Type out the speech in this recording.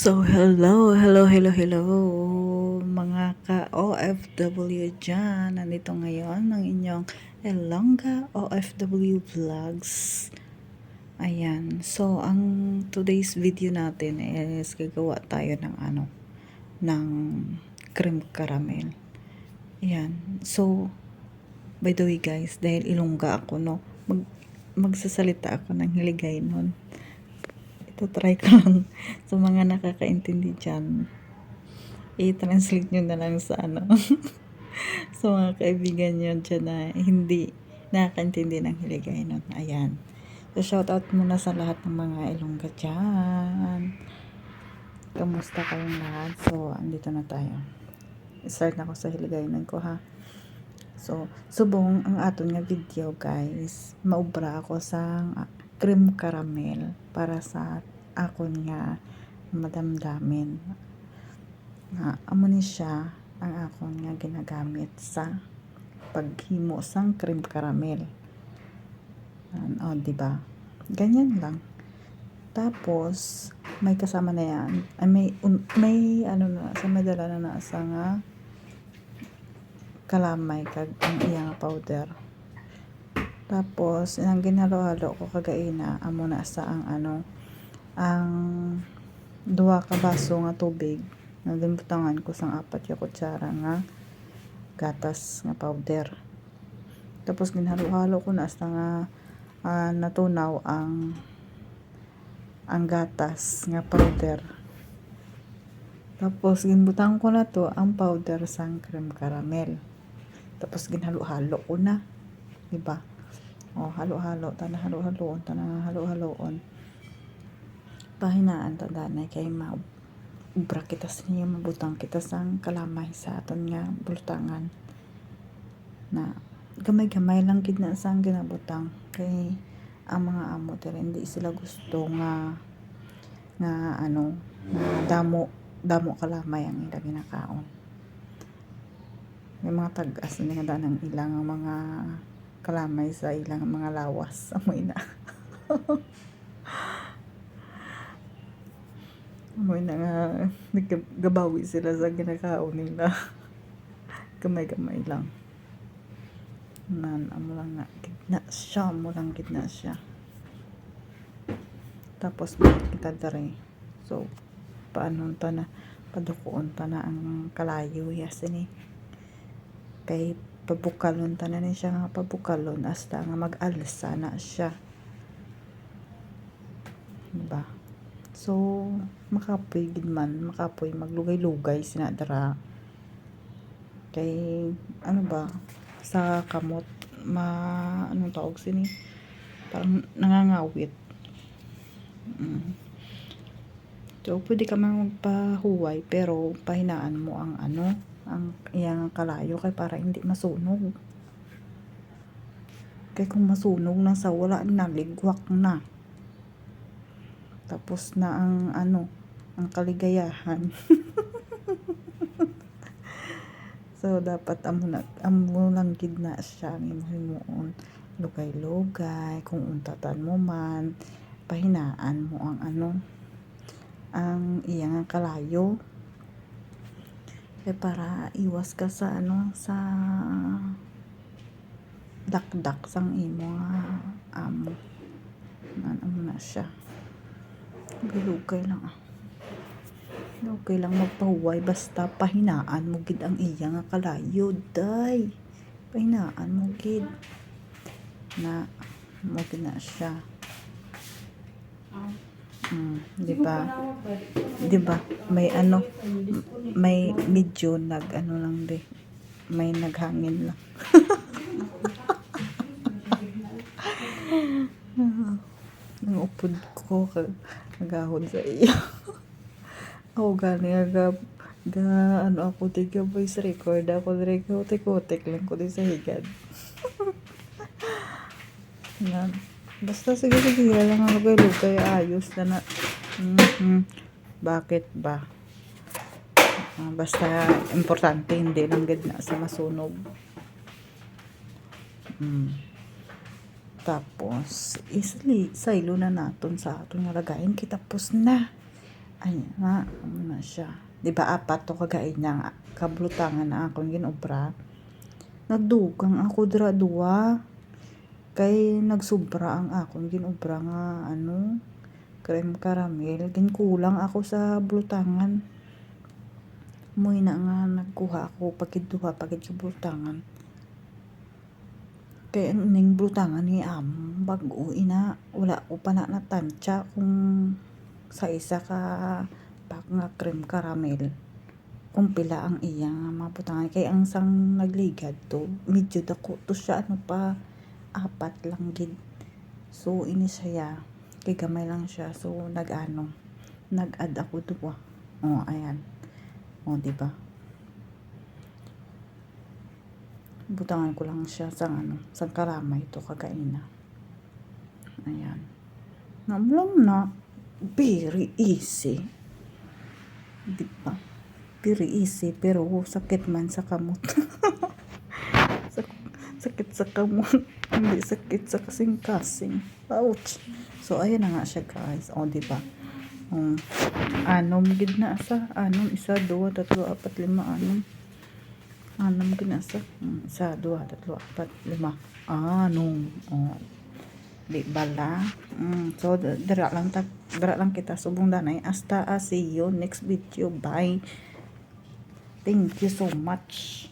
So, hello, mga ka-OFW dyan. Nandito ngayon ang inyong Elongga OFW Vlogs. Ayan. So, ang today's video natin is gagawa tayo ng ng cream caramel. Ayan. So, by the way guys, dahil Ilongga ako, no, magsasalita ako ng Hiligaynon. Try ko lang sa mga nakakaintindi dyan. I-translate nyo na lang sa sa mga kaibigan nyo dyan na hindi nakakaintindi ng Hiligaynon. Ayan. So, shoutout muna sa lahat ng mga Ilongga dyan. Kamusta kayong lahat? So, andito na tayo. Start na ako sa Hiligaynon ko, ha. So, subong ang aton nga video guys, maubra ako sa cream caramel para sa akon nga madamdamin. Amo ni siya ang akon nga ginagamit sa paghimo sang cream caramel. Di ba? Ganyan lang. Tapos may kasama na yan. May sa madala na sa nga kalamay kag ang iyang powder. Tapos ang ginhalo-halo ko kagaina amo na sa ang duha ka baso nga tubig. Nalimbutangan ko sang 4 ka kutsara nga gatas nga powder. Tapos ginhalo-halo ko na hasta nga natunaw ang gatas nga powder. Tapos ginbutang ko na to ang powder sang cream caramel. Tapos ginhalo-halo ko na, di ba? Halo-halo halo-haloon. Pahinaan ta danay kay ubra kita sa niya, mabutang kita sang kalamay sa aton nga bultangan. Na gamay-gamay lang gid na sang ginabutang kay ang mga amo diri hindi sila gusto nga damo kalamay ang ila ginakaon. May mga tag-as nga danang ilang mga kalamay sa ilang mga lawas amoy na. Amoy na nga naggabawi sila sa ginakaon nila. Gamay-gamay lang. Amo lang gitna siya. Tapos kita dere. So paano ta na padukuon ta na ang kalayo yasin kay pabukalon ta na ni siya nga pabukalon hasta nga mag-alsa na siya, diba? So makapoy maglugay-lugay sinadara kay sa kamot anong tawag sini parang nangangawit. So pwede ka man magpahuway pero pahinaan mo ang ang iyang kalayo kay para hindi masunog. Kay kung masunog na sa wala na ligwak na. Tapos na ang kaligayahan. So dapat amo lang gid na siya himuon lugay-lugay kung untatan mo man pahinaan mo ang iyang kalayo kay para iwas ka sa sa dakdak sang imo amo na siya. Lugay lang okay lang magpahuway basta pahinaan mo gid ang iyang kalayo day. Pahinaan mo gid na mo gid na siya. Di ba may medyo lang may naghangin lang. Upod ko kagahod sa iyo. Gani ako tiga voice record ako dire kotek lang ko sa higad. Basta sige lang ang lugay ayos na bakit ba basta importante hindi lang gid na sa masunog. Tapos saylo na naton sa aton nga lagayin kitapos na Ay na, ano na siya. Di ba apat to kagay na kablutangan na akong ginobra. Nagdugang ako dira duwa. Kay nagsubra ang akong ginobra nga ano, creme caramel. Ginkulang ako sa blutangan. Muy na nga nagkuha ako pagid duha pagid sa blutangan. Kaya ang ining blutangan ni bago ina wala ko pa na natansya kung sa isa ka pak nga cream caramel kung pila ang iya nga mga butangan. Kaya ang sang nagligad to medyo dako to siya ano pa apat lang gid. So ini siya kay gamay lang siya, so nag-add ako duwa. Ayan, di ba, butangan ko lang siya sa karamay to kagaina. Ayan, lang na very easy, di ba, very easy, pero sakit man sa kamot. sakit sa kamot, hindi sakit sa kasing-kasing. Ouch. So ayan na nga siya guys, di ba, anom gid na sa isa, dua, tatlo, apat, lima, anom gid na sa isa, dua, tatlo, apat, lima, di bala. So dira lang kita subong danay. Hasta see you next video. Bye, thank you so much.